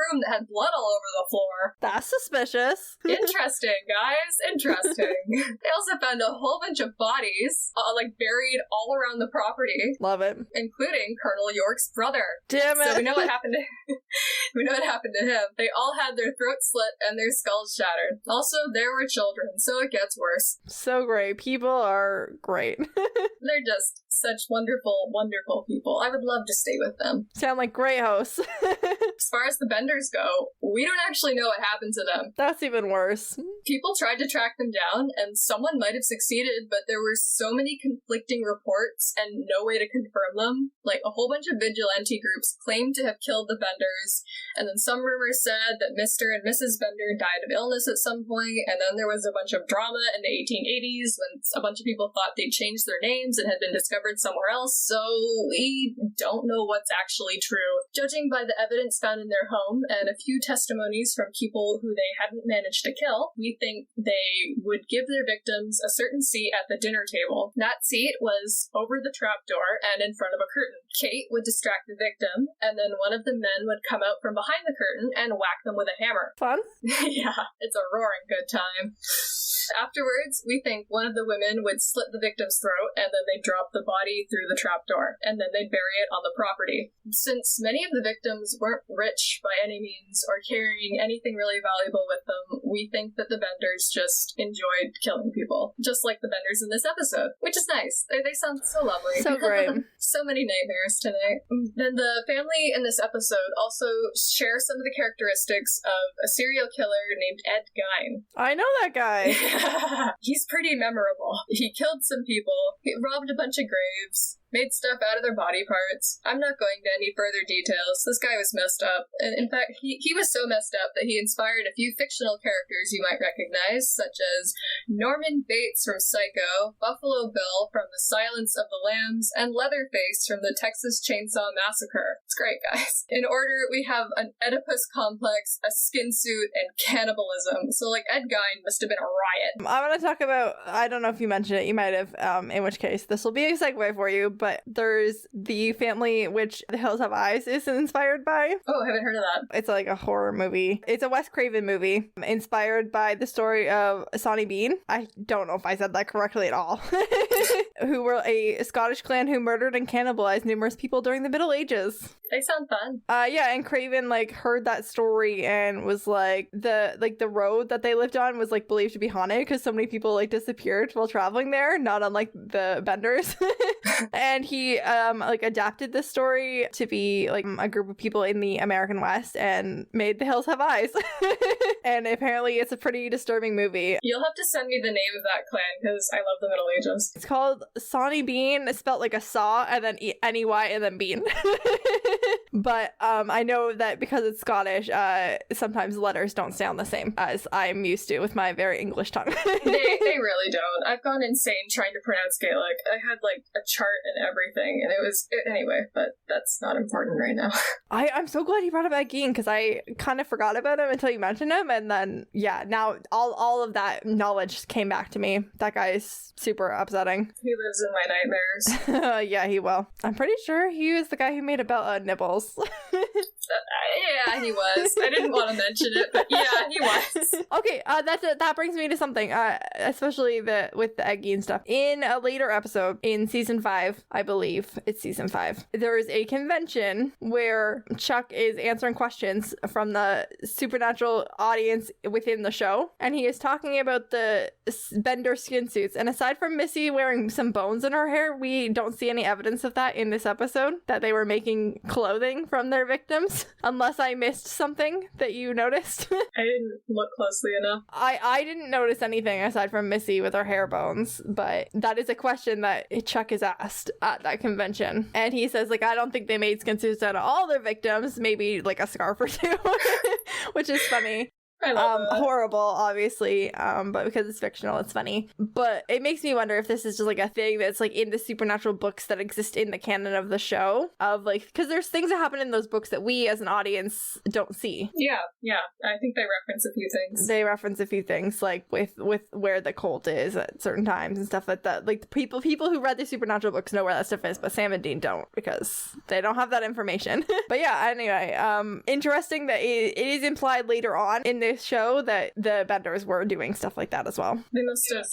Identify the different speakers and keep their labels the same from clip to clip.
Speaker 1: room that had blood all over the floor.
Speaker 2: That's suspicious.
Speaker 1: Interesting, guys. Interesting. They also found a whole bunch of bodies, buried all around the property.
Speaker 2: Love it.
Speaker 1: Including Colonel York's brother.
Speaker 2: Damn it.
Speaker 1: So we know what happened to him. They all had their throats slit and their skulls shattered. Also, there were children, so it gets worse.
Speaker 2: So great. People are great.
Speaker 1: They're just such wonderful, wonderful people. I would love to stay with them.
Speaker 2: Sound like great hosts.
Speaker 1: As far as the Benders go, we don't actually know what happened to them.
Speaker 2: That's even worse.
Speaker 1: People tried to track them down, and someone might have succeeded, but there were so many conflicting reports and no way to confirm them. Like, a whole bunch of vigilante groups claimed to have killed the Benders, and then some rumors said that Mr. and Mrs. Bender died of illness at some point, and then there was a bunch of drama in the 1880s when a bunch of people thought they'd changed their names and had been discovered somewhere else, so we don't know what's actually true. Judging by the evidence found in their home and a few testimonies from people who they hadn't managed to kill, we think they would give their victims a certain seat at the dinner table. That seat was over the trapdoor and in front of a curtain. Kate would distract the victim, and then one of the men would come out from behind the curtain and whack them with a hammer.
Speaker 2: Fun?
Speaker 1: Yeah, it's a roaring good time. Afterwards, we think one of the women would slit the victim's throat, and then they'd drop the body through the trapdoor, and then they'd bury it on the property. Since many of the victims weren't rich by any means or carrying anything really valuable with them, we think that the Benders just enjoyed killing people, just like the Benders in this episode, which is nice. They sound so lovely.
Speaker 2: So great.
Speaker 1: So many nightmares tonight. Then the family in this episode also share some of the characteristics of a serial killer named Ed Gein.
Speaker 2: I know that guy.
Speaker 1: He's pretty memorable. He killed some people, he robbed a bunch of graves, made stuff out of their body parts. I'm not going to any further details. This guy was messed up. And in fact, he was so messed up that he inspired a few fictional characters you might recognize, such as Norman Bates from Psycho, Buffalo Bill from The Silence of the Lambs, and Leatherface from the Texas Chainsaw Massacre. It's great, guys. In order, we have an Oedipus complex, a skin suit, and cannibalism. So, Ed Gein must have been a riot.
Speaker 2: I want to talk about, I don't know if you mentioned it, you might have, in which case this will be a segue for you, but there's the family which The Hills Have Eyes is inspired by.
Speaker 1: Oh, I haven't heard of that.
Speaker 2: It's like a horror movie. It's a Wes Craven movie inspired by the story of Sonny Bean. I don't know if I said that correctly at all. Who were a Scottish clan who murdered and cannibalized numerous people during the Middle Ages.
Speaker 1: They sound fun.
Speaker 2: Yeah, and Craven heard that story and was the road that they lived on was believed to be haunted because so many people disappeared while traveling there, not unlike the Benders. And he adapted this story to be a group of people in the American West and made The Hills Have Eyes. And apparently it's a pretty disturbing movie.
Speaker 1: You'll have to send me the name of that clan because I love the Middle Ages.
Speaker 2: It's called Sonny Bean. It's spelled like a saw and then N-E-Y and then bean. But I know that because it's Scottish, sometimes letters don't sound the same as I'm used to with my very English tongue.
Speaker 1: They really don't. I've gone insane trying to pronounce Gaelic. I had a chart and everything, and anyway, but that's not important right now.
Speaker 2: I'm so glad you brought up Ed Gein because I kind of forgot about him until you mentioned him, and then now all of that knowledge came back to me. That guy is super upsetting.
Speaker 1: He lives in my nightmares.
Speaker 2: Yeah, he will. I'm pretty sure he was the guy who made Bella Nibbles.
Speaker 1: Yeah, he was. I didn't want to mention it, but yeah, he was.
Speaker 2: Okay, that brings me to something, especially with the Ed Gein stuff. In a later episode, in season 5, I believe it's season 5, there is a convention where Chuck is answering questions from the supernatural audience within the show, and he is talking about the Bender skin suits. And aside from Missy wearing some bones in her hair, we don't see any evidence of that in this episode, that they were making clothing from their victims, unless I missed something that you noticed.
Speaker 1: I didn't look closely enough.
Speaker 2: I didn't notice anything aside from Missy with her hair bones, but that is a question that Chuck is asked at that convention. And he says, I don't think they made skin suits out of all their victims, maybe a scarf or two, which is funny.
Speaker 1: I love that.
Speaker 2: Horrible, obviously, but because it's fictional, it's funny. But it makes me wonder if this is just like a thing that's like in the supernatural books that exist in the canon of the show, of like, because there's things that happen in those books that we as an audience don't see.
Speaker 1: Yeah. I think they reference a few things.
Speaker 2: They reference a few things, like with where the cult is at certain times and stuff like that. Like people who read the supernatural books know where that stuff is, but Sam and Dean don't, because they don't have that information. But yeah, anyway, interesting that it is implied later on in this show that the Benders were doing stuff like that as well.
Speaker 1: They must have,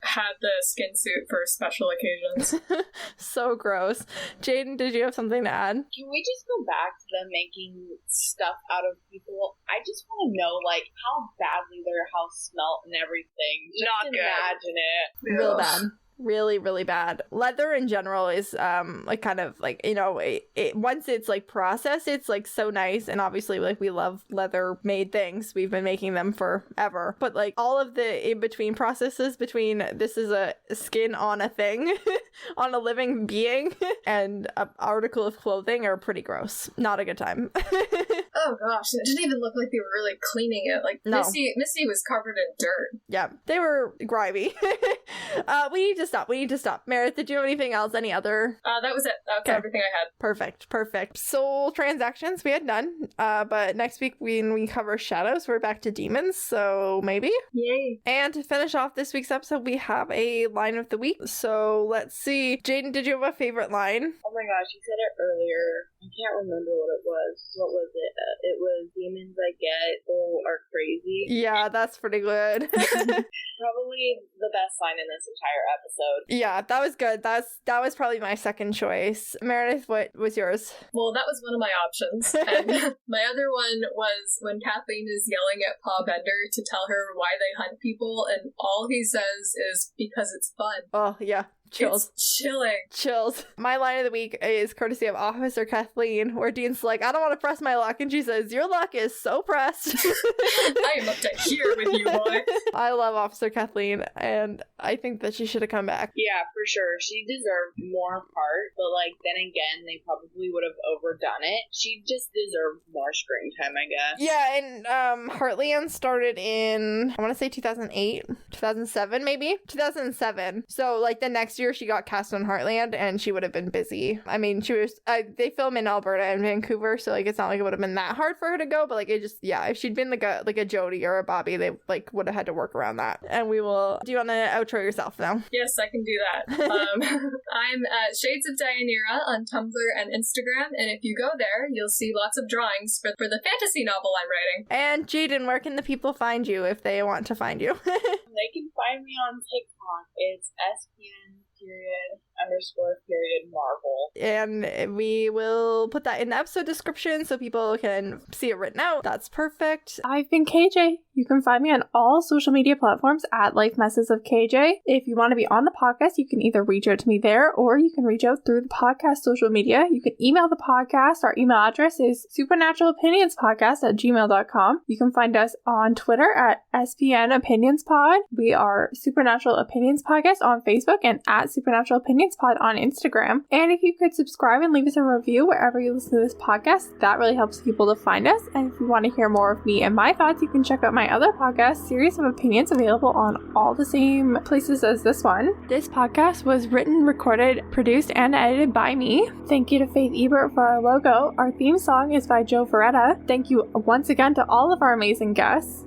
Speaker 1: had the skin suit for special occasions.
Speaker 2: So gross. Jaden, did you have something to add?
Speaker 3: Can we just go back to them making stuff out of people? I just want to know, like, how badly their house smelt and everything. Just
Speaker 1: Not good.
Speaker 3: imagine it.
Speaker 2: Real bad. Really, really bad. Leather in general is like kind of like, it once it's like processed, it's like so nice, and obviously like we love leather made things. We've been making them forever, but like all of the in between processes between this is a skin on a thing on a living being and an article of clothing are pretty gross. Not a good time.
Speaker 1: Oh gosh, it didn't even look like they were really cleaning it. Like
Speaker 2: No.
Speaker 1: Missy was covered in dirt.
Speaker 2: Yeah, they were grimy. We need to stop. Meredith, did you have anything else? Any other?
Speaker 1: That was it. That's everything I had.
Speaker 2: Perfect. Soul transactions, we had none. But next week when we cover shadows, we're back to demons, so maybe?
Speaker 1: Yay.
Speaker 2: And to finish off this week's episode, we have a line of the week. So let's see. Jaden, did you have a favorite line?
Speaker 3: Oh my gosh, you said it earlier. I can't remember what it was. What was it? It was demons I get all are crazy.
Speaker 2: Yeah, that's pretty good.
Speaker 3: Probably the best line in this entire episode.
Speaker 2: Yeah, that was good. That was probably my second choice. Meredith, what was yours?
Speaker 1: Well, that was one of my options. And my other one was when Kathleen is yelling at Pa Bender to tell her why they hunt people, and all he says is, because it's fun.
Speaker 2: Oh, yeah. Chills.
Speaker 1: It's chilling.
Speaker 2: Chills. My line of the week is courtesy of Officer Kathleen, where Dean's like, I don't want to press my luck, and she says, your luck is so pressed.
Speaker 1: I am up to here with you, boy.
Speaker 2: I love Officer Kathleen, and I think that she should have come back.
Speaker 3: Yeah, for sure. She deserved more part, but like then again, they probably would have overdone it. She just deserved more screen time, I guess.
Speaker 2: Yeah, and Heartland started in, I want to say 2008, 2007 maybe? 2007. So like the next year she got cast on Heartland, and she would have been busy. I mean, she was, they film in Alberta and Vancouver, so like it's not like it would have been that hard for her to go, but like it just, yeah, if she'd been like a Jodie or a Bobby, they like would have had to work around that. And we will, do you want to outro yourself now?
Speaker 1: Yes, I can do that. I'm at Shades of Deanhead on Tumblr and Instagram, and if you go there, you'll see lots of drawings for the fantasy novel I'm writing.
Speaker 2: And Jaden, where can the people find you if they want to find you?
Speaker 3: They can find me on TikTok. It's SPN_Marvel.
Speaker 2: And we will put that in the episode description so people can see it written out. That's perfect.
Speaker 4: I've been KJ. You can find me on all social media platforms at Life Messes of KJ. If you want to be on the podcast, you can either reach out to me there, or you can reach out through the podcast social media. You can email the podcast. Our email address is supernaturalopinionspodcast@gmail.com. You can find us on Twitter at SPN Opinions Pod. We are Supernatural Opinions Podcast on Facebook and at Supernatural Opinions Pod on Instagram. And if you could subscribe and leave us a review wherever you listen to this podcast, that really helps people to find us. And if you want to hear more of me and my thoughts, you can check out my other podcast, Series of Opinions, available on all the same places as this one. This podcast was written, recorded, produced, and edited by me. Thank you to Faith Ebert for our logo. Our theme song is by Joe Veretta. Thank you once again to all of our amazing guests.